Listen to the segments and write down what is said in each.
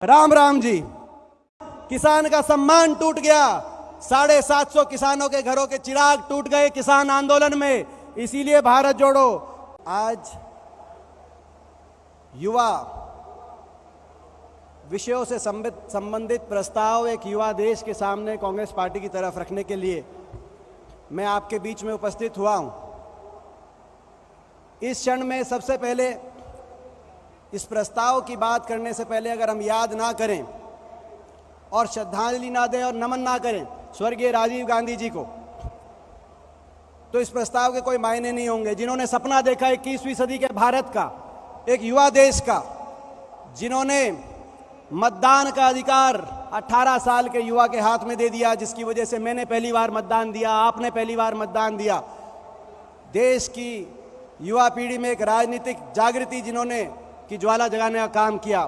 राम राम जी। किसान का सम्मान टूट गया। 750 किसानों के घरों के चिराग टूट गए किसान आंदोलन में। इसीलिए भारत जोड़ो। आज युवा विषयों से संबंधित प्रस्ताव एक युवा देश के सामने कांग्रेस पार्टी की तरफ रखने के लिए मैं आपके बीच में उपस्थित हुआ हूं। इस क्षण में सबसे पहले इस प्रस्ताव की बात करने से पहले अगर हम याद ना करें और श्रद्धांजलि ना दें और नमन ना करें स्वर्गीय राजीव गांधी जी को, तो इस प्रस्ताव के कोई मायने नहीं होंगे। जिन्होंने सपना देखा 21वीं सदी के भारत का, एक युवा देश का, जिन्होंने मतदान का अधिकार 18 साल के युवा के हाथ में दे दिया, जिसकी वजह से मैंने पहली बार मतदान दिया, आपने पहली बार मतदान दिया। देश की युवा पीढ़ी में एक राजनीतिक जागृति जिन्होंने की ज्वाला जगाने का काम किया,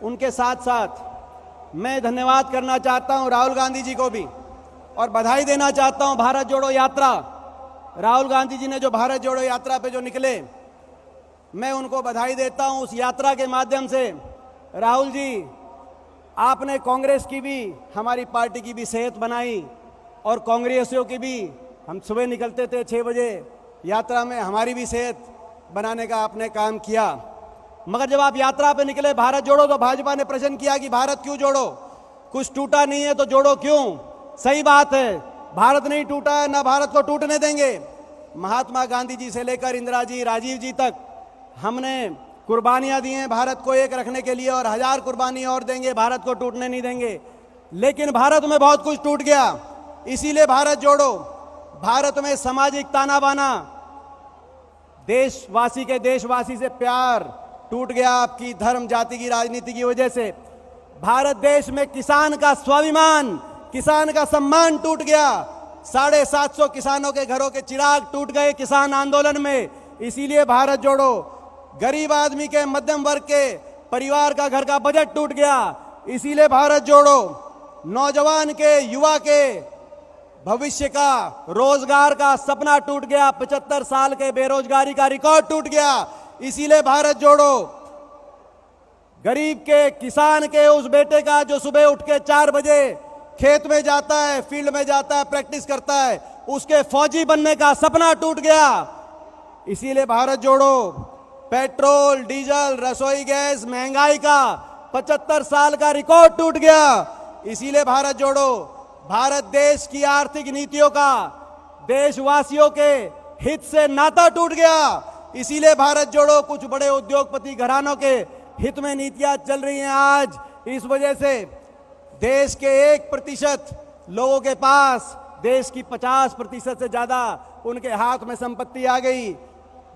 उनके साथ साथ मैं धन्यवाद करना चाहता हूं राहुल गांधी जी को भी और बधाई देना चाहता हूं। भारत जोड़ो यात्रा, राहुल गांधी जी ने जो भारत जोड़ो यात्रा पे जो निकले, मैं उनको बधाई देता हूं। उस यात्रा के माध्यम से राहुल जी, आपने कांग्रेस की भी, हमारी पार्टी की भी सेहत बनाई और कांग्रेसियों की भी। हम सुबह निकलते थे 6 बजे यात्रा में, हमारी भी सेहत बनाने का आपने काम किया। मगर जब आप यात्रा पे निकले भारत जोड़ो, तो भाजपा ने प्रश्न किया कि भारत क्यों जोड़ो, कुछ टूटा नहीं है तो जोड़ो क्यों। सही बात है, भारत नहीं टूटा है, ना भारत को टूटने देंगे। महात्मा गांधी जी से लेकर इंदिरा जी, राजीव जी तक हमने कुर्बानियां दी हैं भारत को एक रखने के लिए, और 1000 कुर्बानी और देंगे, भारत को टूटने नहीं देंगे। लेकिन भारत में बहुत कुछ टूट गया, इसीलिए भारत जोड़ो। भारत में सामाजिक ताना बाना, देशवासी के देशवासी से प्यार टूट गया आपकी धर्म जाति की राजनीति की वजह से। भारत देश में किसान का स्वाभिमान, किसान का सम्मान टूट गया। 750 किसानों के घरों के चिराग टूट गए किसान आंदोलन में। इसीलिए भारत जोड़ो। गरीब आदमी के, मध्यम वर्ग के परिवार का घर का बजट टूट गया, इसीलिए भारत जोड़ो। नौजवान के, युवा के भविष्य का, रोजगार का सपना टूट गया। 75 साल के बेरोजगारी का रिकॉर्ड टूट गया, इसीलिए भारत जोड़ो। गरीब के, किसान के उस बेटे का जो सुबह उठ के 4 बजे खेत में जाता है, फील्ड में जाता है, प्रैक्टिस करता है, उसके फौजी बनने का सपना टूट गया, इसीलिए भारत जोड़ो। पेट्रोल, डीजल, रसोई गैस महंगाई का 75 साल का रिकॉर्ड टूट गया, इसीलिए भारत जोड़ो। भारत देश की आर्थिक नीतियों का देशवासियों के हित से नाता टूट गया, इसीलिए भारत जोड़ो। कुछ बड़े उद्योगपति घरानों के हित में नीतियां चल रही हैं आज। इस वजह से देश के 1% लोगों के पास देश की 50% से ज्यादा उनके हाथ में संपत्ति आ गई।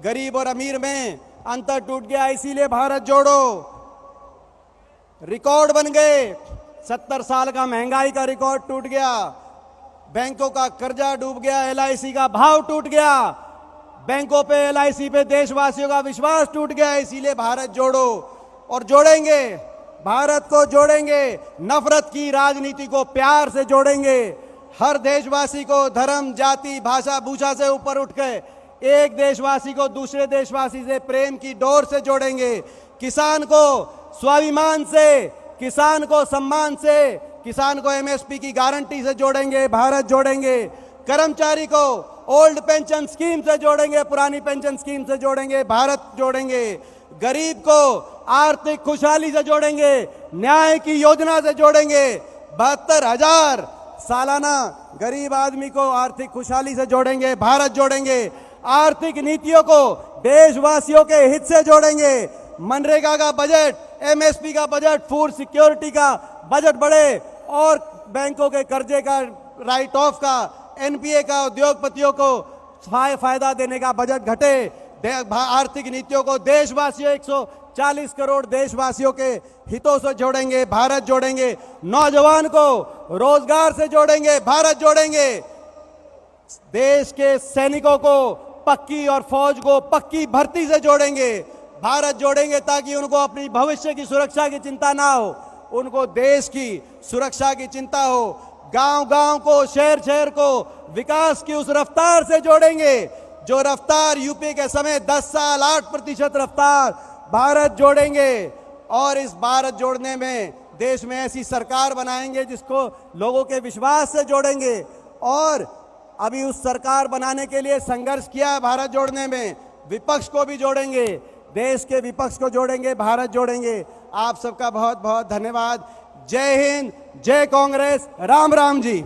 गरीब और अमीर में अंतर टूट गया, इसीलिए भारत जोड़ो। रिकॉर्ड बन गए, 70 साल का महंगाई का रिकॉर्ड टूट गया, बैंकों का कर्जा डूब गया, LIC का भाव टूट गया, बैंकों पे, LIC पे देशवासियों का विश्वास टूट गया, इसीलिए भारत जोड़ो। और जोड़ेंगे, भारत को जोड़ेंगे, नफरत की राजनीति को प्यार से जोड़ेंगे। हर देशवासी को धर्म, जाति, भाषा, भूषा से ऊपर उठ के एक देशवासी को दूसरे देशवासी से प्रेम की डोर से जोड़ेंगे। किसान को स्वाभिमान से, किसान को सम्मान से, किसान को MSP की गारंटी से जोड़ेंगे, भारत जोड़ेंगे। कर्मचारी को ओल्ड पेंशन स्कीम से जोड़ेंगे, पुरानी पेंशन स्कीम से जोड़ेंगे, भारत जोड़ेंगे। गरीब को आर्थिक खुशहाली से जोड़ेंगे, न्याय की योजना से जोड़ेंगे। 72,000 सालाना गरीब आदमी को आर्थिक खुशहाली से जोड़ेंगे, भारत जोड़ेंगे। आर्थिक नीतियों को देशवासियों के हित से जोड़ेंगे। मनरेगा का बजट, MSP का बजट, फूड सिक्योरिटी का बजट बढ़े और बैंकों के कर्जे का, राइट ऑफ का, NPA का उद्योगपतियों को फायदा देने का बजट घटे। आर्थिक नीतियों को देशवासियों, 140 करोड़ देशवासियों के हितों से जोड़ेंगे, भारत जोड़ेंगे। नौजवान को रोजगार से जोड़ेंगे, भारत जोड़ेंगे। देश के सैनिकों को पक्की और फौज को पक्की भर्ती से जोड़ेंगे, भारत जोड़ेंगे, ताकि उनको अपनी भविष्य की सुरक्षा की चिंता ना हो, उनको देश की सुरक्षा की चिंता हो। गांव-गांव को, शहर-शहर को विकास की उस रफ्तार से जोड़ेंगे जो रफ्तार यूपी के समय 10 साल 8% रफ्तार, भारत जोड़ेंगे। और इस भारत जोड़ने में देश में ऐसी सरकार बनाएंगे जिसको लोगों के विश्वास से जोड़ेंगे। और अभी उस सरकार बनाने के लिए संघर्ष किया है भारत जोड़ने में, विपक्ष को भी जोड़ेंगे, देश के विपक्ष को जोड़ेंगे, भारत जोड़ेंगे। आप सबका बहुत बहुत धन्यवाद। जय हिंद, जय कांग्रेस, राम राम जी।